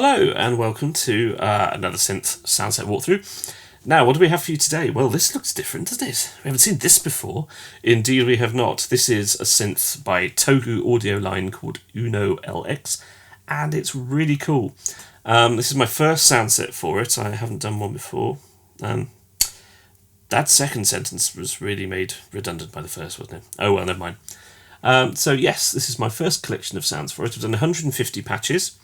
Hello and welcome to another synth soundset walkthrough. Now, what do we have for you today? Well, this looks different, doesn't it? We haven't seen this before. Indeed, we have not. This is a synth by Togu audio line called Uno LX, and it's really cool. This is my first soundset for it. I haven't done one before. That second sentence was really made redundant by the first, wasn't it? Oh well, never mind. So yes, this is my first collection of sounds for it. I've done 150 patches.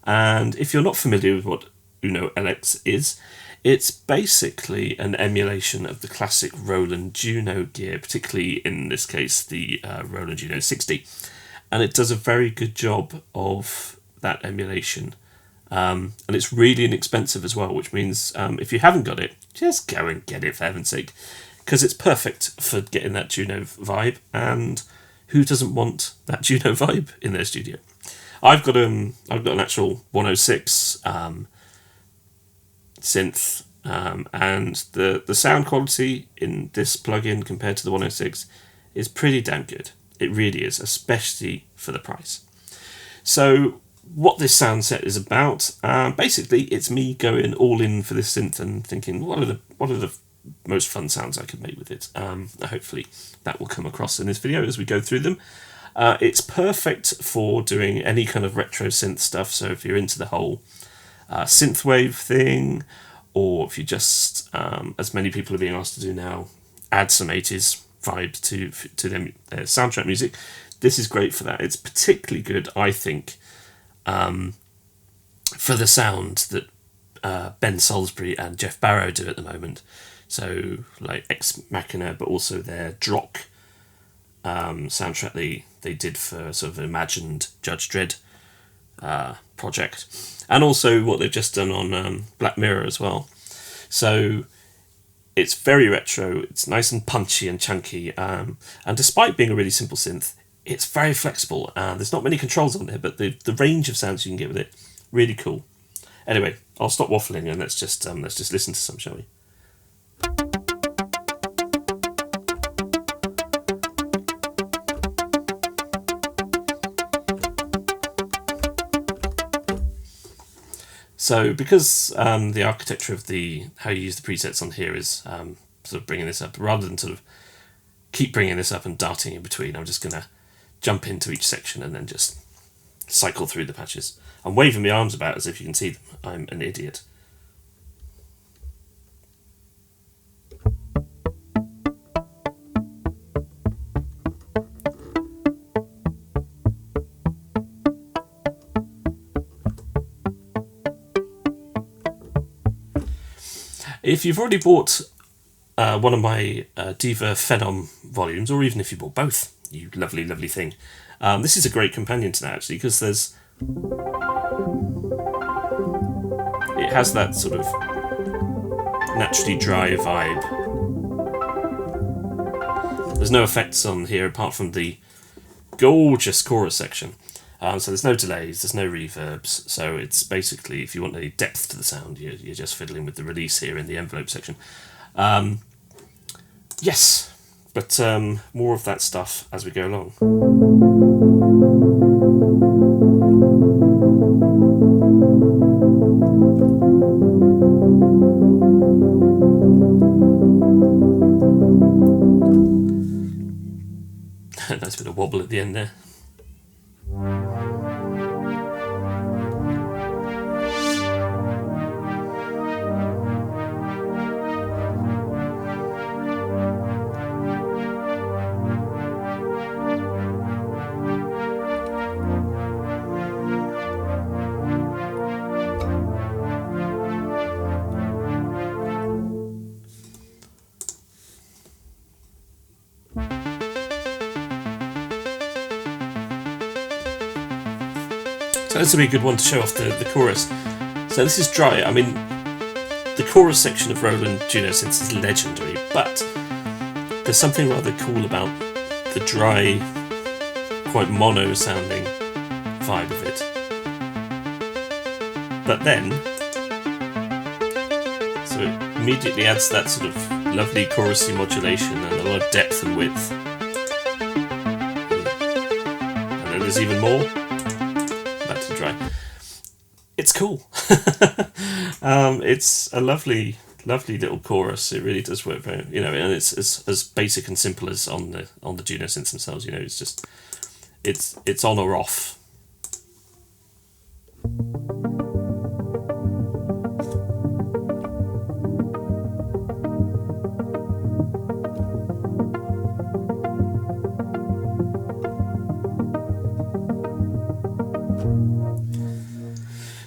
And if you're not familiar with what Uno LX is, it's basically an emulation of the classic Roland Juno gear, particularly in this case the Roland Juno 60. And it does a very good job of that emulation. And it's really inexpensive as well, which means if you haven't got it, just go and get it for heaven's sake. Because it's perfect for getting that Juno vibe, and who doesn't want that Juno vibe in their studio? I've got an actual 106 synth, and the sound quality in this plugin compared to the 106 is pretty damn good. It really is, especially for the price. So what this sound set is about, basically it's me going all in for this synth and thinking what are the most fun sounds I could make with it. Hopefully that will come across in this video as we go through them. It's perfect for doing any kind of retro synth stuff, so if you're into the whole synthwave thing, or if you just, as many people are being asked to do now, add some 80s vibes to their soundtrack music, this is great for that. It's particularly good, I think, for the sound that Ben Salisbury and Jeff Barrow do at the moment. So, like Ex Machina, but also their Drock soundtrack they did for sort of an imagined Judge Dredd project, and also what they've just done on Black Mirror as well. So it's very retro, it's nice and punchy and chunky, and despite being a really simple synth, it's very flexible. There's not many controls on there, but the range of sounds you can get with it, really cool. Anyway, I'll stop waffling and let's just listen to some, shall we? So because the architecture of how you use the presets on here is sort of bringing this up, rather than sort of keep bringing this up and darting in between, I'm just going to jump into each section and then just cycle through the patches. I'm waving my arms about as if you can see them. I'm an idiot. If you've already bought one of my Diva Phenom volumes, or even if you bought both, you lovely, lovely thing, this is a great companion to that, actually, because it has that sort of naturally dry vibe. There's no effects on here apart from the gorgeous chorus section. So there's no delays, there's no reverbs, so it's basically, if you want any depth to the sound, you're just fiddling with the release here in the envelope section. Yes, but more of that stuff as we go along. Nice bit of wobble at the end there. So this will be a good one to show off the chorus. So this is dry. I mean, the chorus section of Roland Juno synths is legendary, but there's something rather cool about the dry, quite mono sounding vibe of it. But then, so it immediately adds that sort of lovely chorusy modulation and a lot of depth and width. And then there's even more. Back to dry. it's cool. It's a lovely little chorus. It really does work very, and it's as basic and simple as on the Juno synths themselves. It's just it's on or off.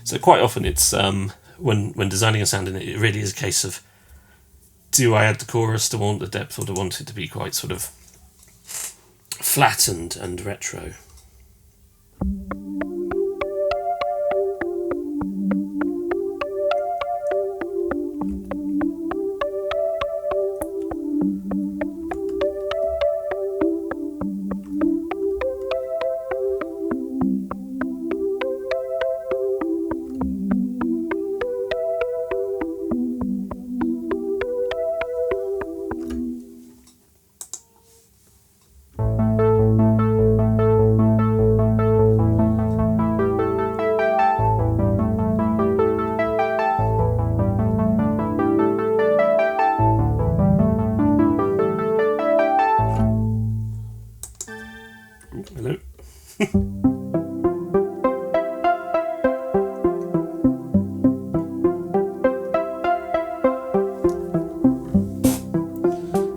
So quite often it's when designing a sound in it, it really is a case of, do I add the chorus to want the depth, or do I want it to be quite sort of flattened and retro? Hello.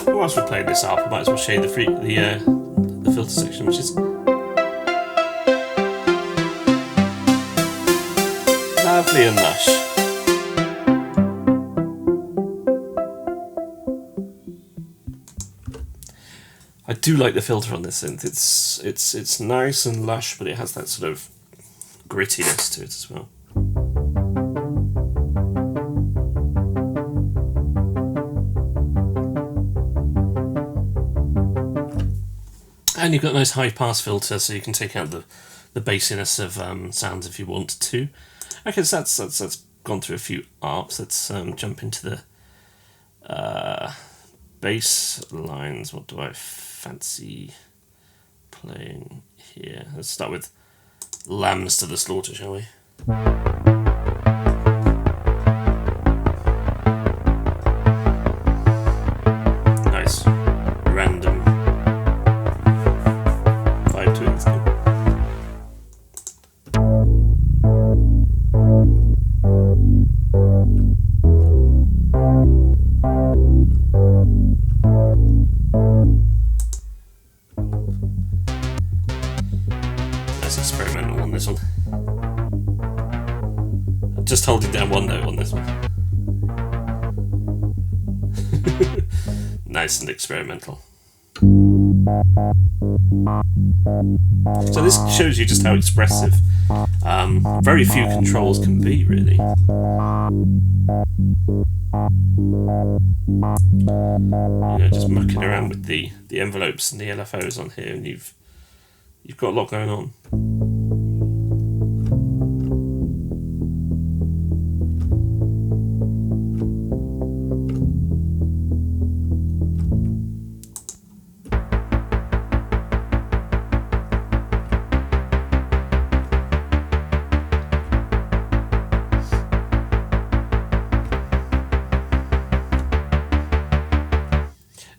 Whilst we're playing this up, I might as well show you the filter section, which is lovely and lush. I do like the filter on this synth. It's nice and lush, but it has that sort of grittiness to it as well. And you've got a nice high pass filter, so you can take out the bassiness of sounds if you want to. Okay, so that's gone through a few arps. Let's jump into the bass lines. What do I fancy playing here? Let's start with Lambs to the Slaughter, shall we? Nice random vibe to it. That's good. Experimental on this one. Just holding down one note on this one. Nice and experimental. So this shows you just how expressive very few controls can be, really. Just mucking around with the envelopes and the LFOs on here, and you've got a lot going on.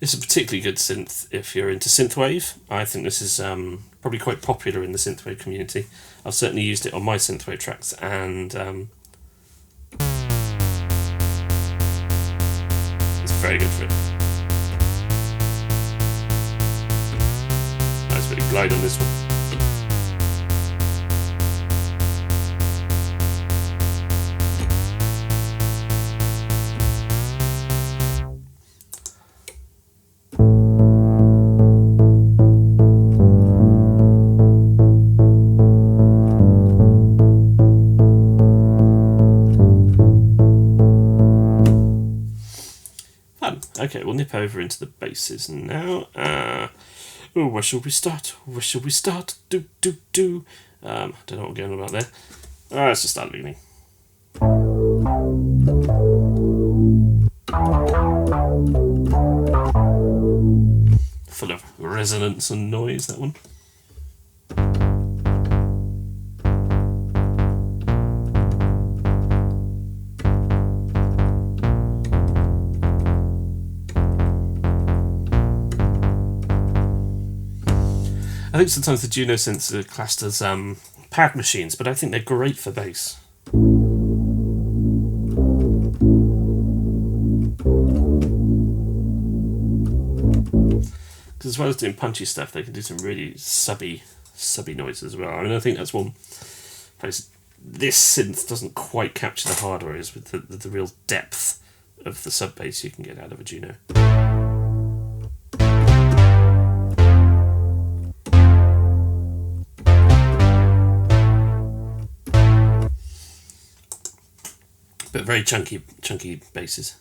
It's a particularly good synth if you're into synthwave. I think this is probably quite popular in the synthwave community. I've certainly used it on my synthwave tracks, and it's very good for it. Nice bit of glide on this one. Okay, we'll nip over into the basses now. Where shall we start? Where shall we start? Do. Don't know what we're going about there. Let's just start at the beginning. Full of resonance and noise, that one. think sometimes the Juno synths are classed as pad machines, but I think they're great for bass. Because as well as doing punchy stuff, they can do some really subby noise as well. I mean, I think that's one place this synth doesn't quite capture the hardware is with the real depth of the sub bass you can get out of a Juno. But very chunky basses.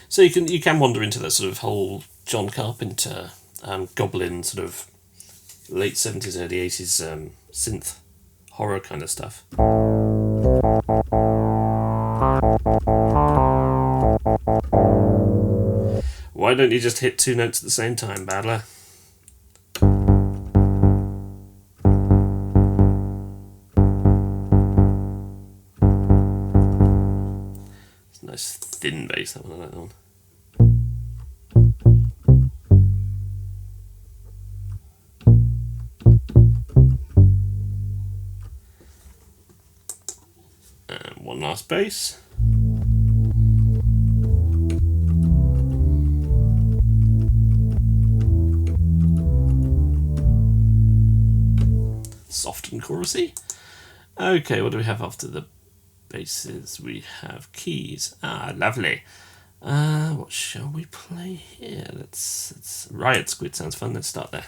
So you can wander into that sort of whole John Carpenter, Goblin sort of late 70s, early 80s synth horror kind of stuff. Why don't you just hit two notes at the same time, Battler? It's a nice thin bass, that one. I like that one. And one last bass. Soft and chorusy. Okay, what do we have after the basses? We have keys. Ah, lovely. What shall we play here? Let's Riot Squid sounds fun. Let's start there.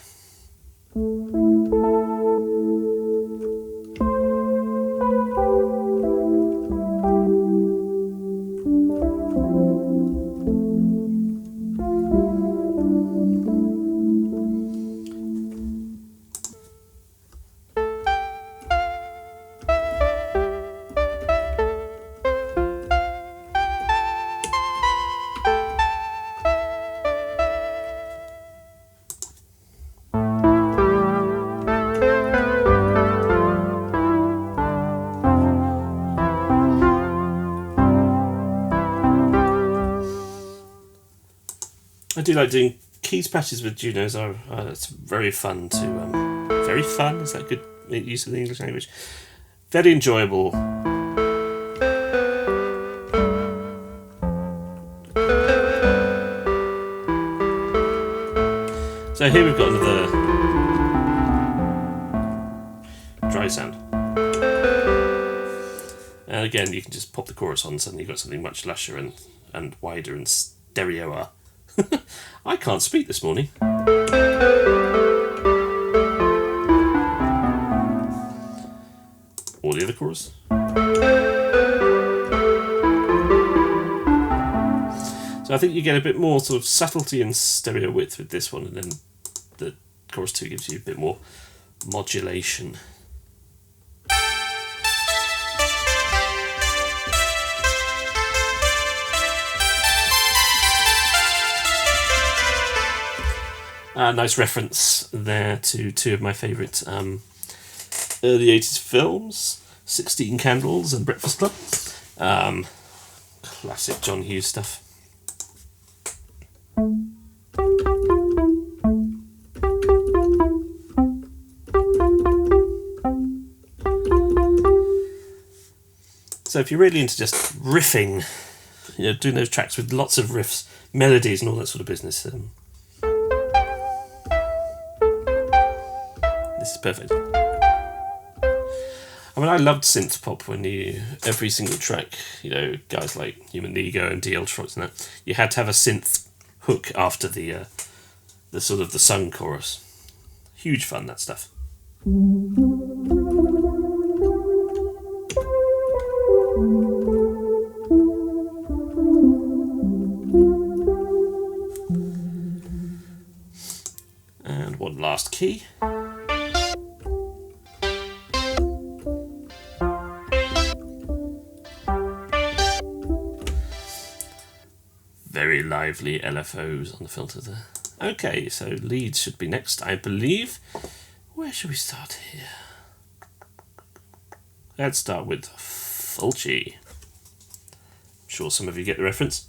I do like doing keys patches with Junos. It's very fun to very fun. Is that good use of the English language? Very enjoyable. So here we've got another dry sound. And again, you can just pop the chorus on, suddenly you've got something much lusher and wider and stereoer. I can't speak this morning. Or the other chorus. So I think you get a bit more sort of subtlety and stereo width with this one, and then the chorus 2 gives you a bit more modulation. Nice reference there to two of my favourite early 80s films, 16 Candles and Breakfast Club. Classic John Hughes stuff. So if you're really into just riffing, doing those tracks with lots of riffs, melodies and all that sort of business, this is perfect. I mean, I loved synth pop when every single track, guys like Human Ego and DL Trots and that, you had to have a synth hook after the sort of the sung chorus. Huge fun, that stuff. And one last key. Very lively LFOs on the filter there. Okay, so leads should be next, I believe. Where should we start here? Let's start with Fulci. I'm sure some of you get the reference.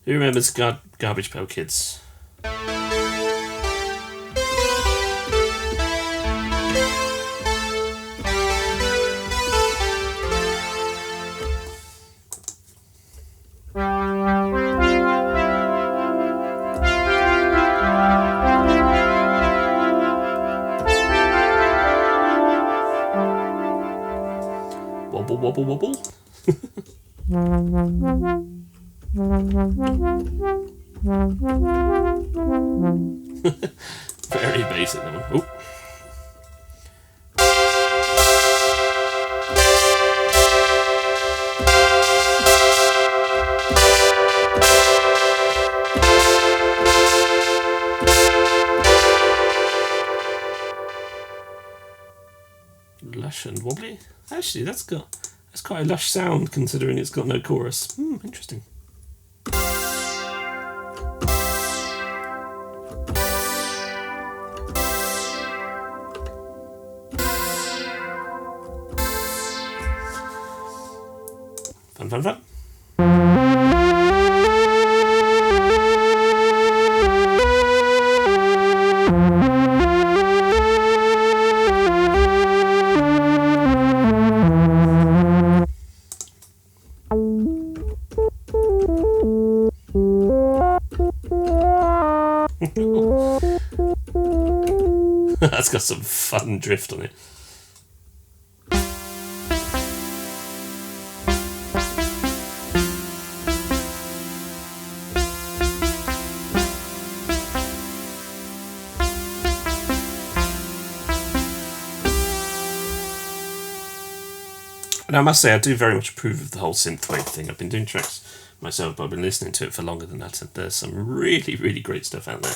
Who remembers Garbage Pail Kids? Wobble, wobble, wobble. Very basic that one. Oh. Lush and wobbly. Actually, that's quite a lush sound considering it's got no chorus. Interesting. Fun, fun, fun. That's got some fun drift on it. And I must say, I do very much approve of the whole synthwave thing. I've been doing tracks myself, but I've been listening to it for longer than that, and there's some really, really great stuff out there.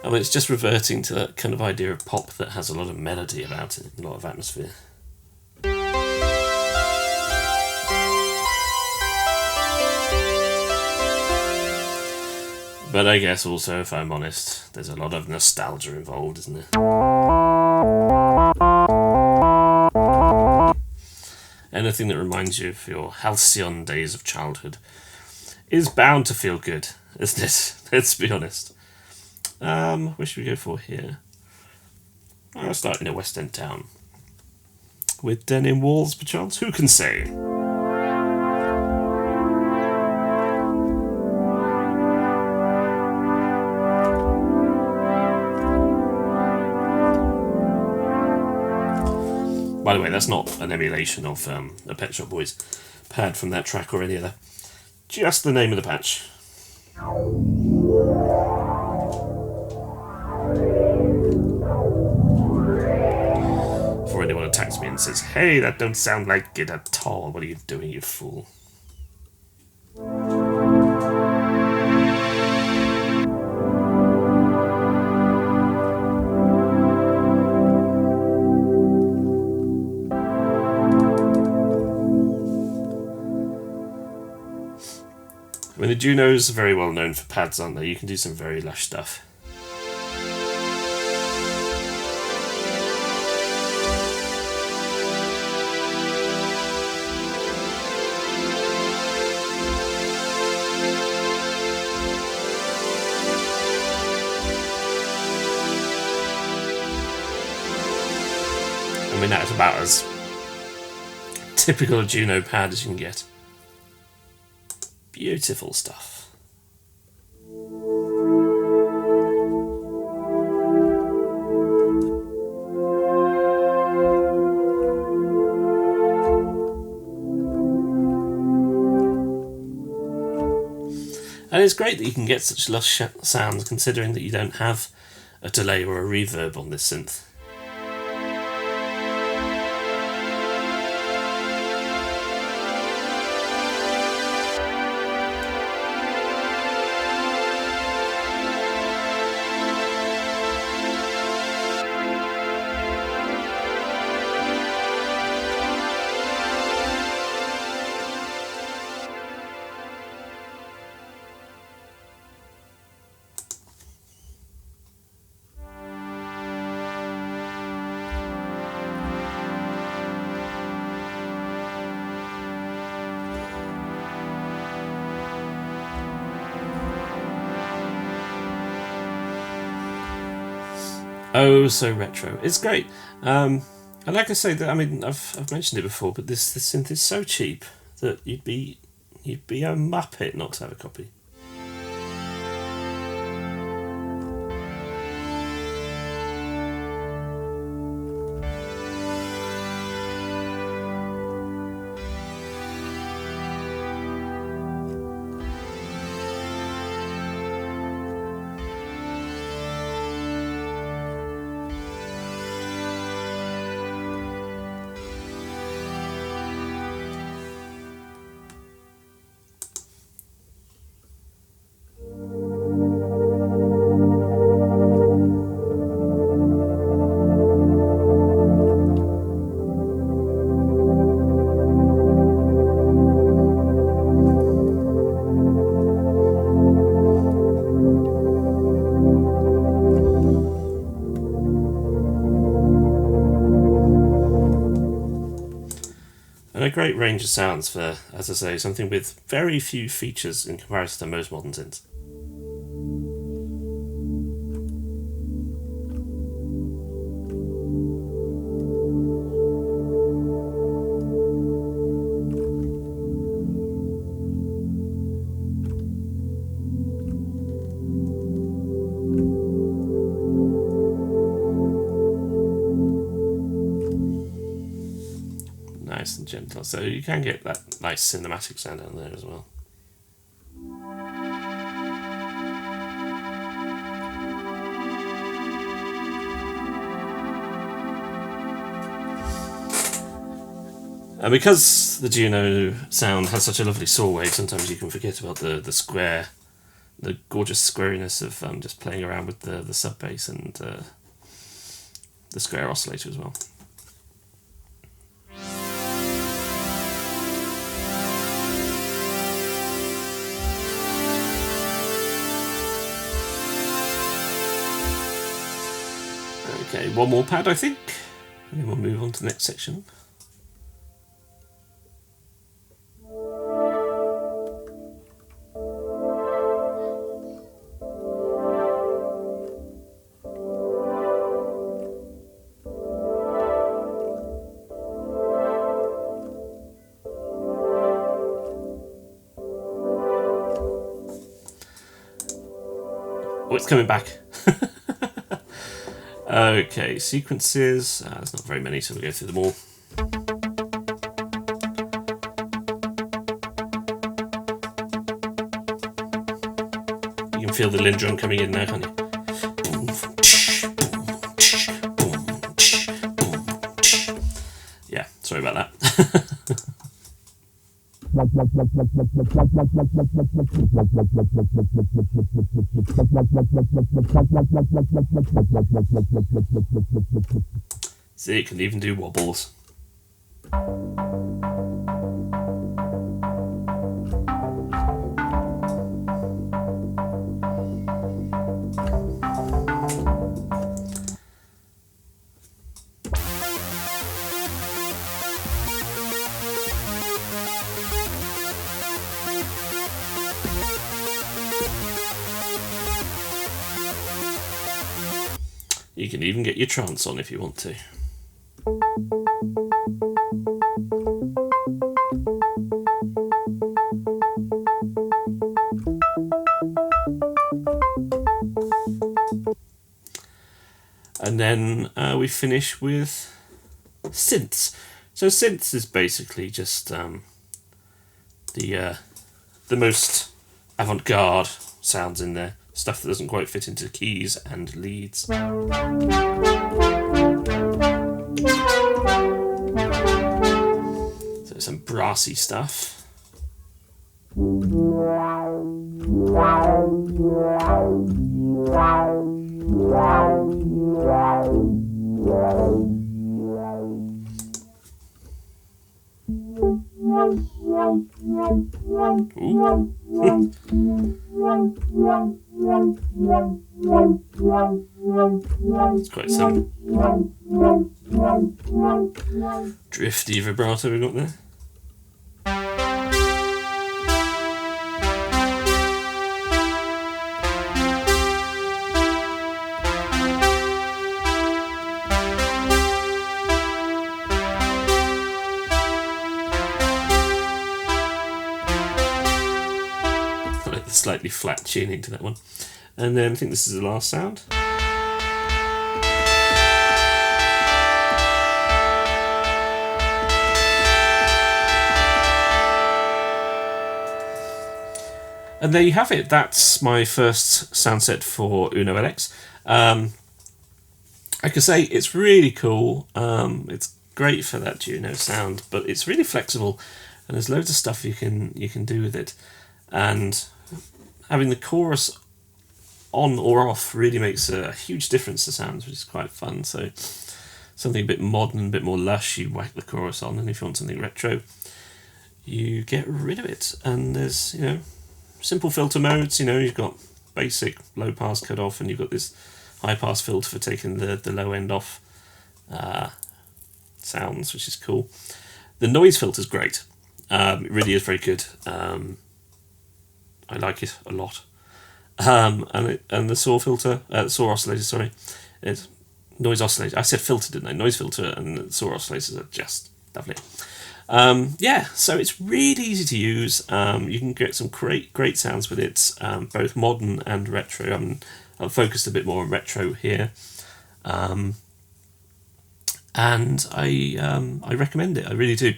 I mean, it's just reverting to that kind of idea of pop that has a lot of melody about it, a lot of atmosphere. But I guess also, if I'm honest, there's a lot of nostalgia involved, isn't there? Anything that reminds you of your halcyon days of childhood is bound to feel good, isn't it? Let's be honest. Where should we go for here? I'll start in a West End town. With denim walls, perchance? Who can say? By the way, that's not an emulation of a Pet Shop Boys pad from that track or any other. Just the name of the patch. Before anyone attacks me and says, "Hey, that don't sound like it at all. What are you doing, you fool?" I mean, the Junos are very well known for pads, aren't they? You can do some very lush stuff. I mean, that's about as typical a Juno pad as you can get. Beautiful stuff. And it's great that you can get such lush sounds considering that you don't have a delay or a reverb on this synth. Oh, so retro. It's great. And like I say, I mean, I've mentioned it before, but this synth is so cheap that you'd be a muppet not to have a copy. And a great range of sounds for, as I say, something with very few features in comparison to most modern synths. Nice and gentle, so you can get that nice cinematic sound out there as well. And because the Juno sound has such a lovely saw wave, sometimes you can forget about the square, the gorgeous squariness of just playing around with the sub bass and the square oscillator as well. Okay, one more pad I think, and then we'll move on to the next section. Oh, it's coming back. Okay, sequences. There's not very many, so we'll go through them all. You can feel the Lin drum coming in now, can't you? Yeah, sorry about that. See, it can even do wobbles. You can even get your trance on if you want to. And then we finish with synths. So synths is basically just the most avant-garde sounds in there. Stuff that doesn't quite fit into keys and leads. So some brassy stuff. Ooh. It's quite some drifty vibrato we've got there. slightly flat tuning to that one. And then I think this is the last sound. And there you have it. That's my first sound set for Uno LX. Like I say, it's really cool. It's great for that Juno sound, but it's really flexible, and there's loads of stuff you can do with it. And having the chorus on or off really makes a huge difference to sounds, which is quite fun. So something a bit modern, a bit more lush, you whack the chorus on, and if you want something retro, you get rid of it. And there's, you know, simple filter modes. You know, you've got basic low pass cut off, and you've got this high pass filter for taking the low end off sounds, which is cool. The noise filter is great. It really is very good. I like it a lot. And the SAW filter, SAW oscillator, sorry, it's noise oscillator. I said filter, didn't I? Noise filter and the SAW oscillators are just lovely. Yeah, so it's really easy to use. You can get some great sounds with it, both modern and retro. I've focused a bit more on retro here, and I recommend it. I really do.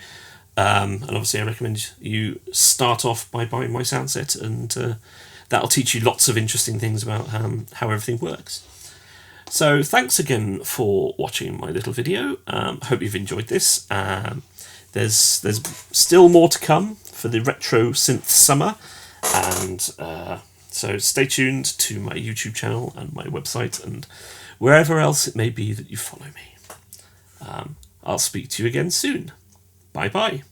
And obviously, I recommend you start off by buying my sound set, and that'll teach you lots of interesting things about how everything works. So thanks again for watching my little video. Hope you've enjoyed this. There's still more to come for the retro synth summer, and so stay tuned to my YouTube channel and my website and wherever else it may be that you follow me. I'll speak to you again soon. Bye bye.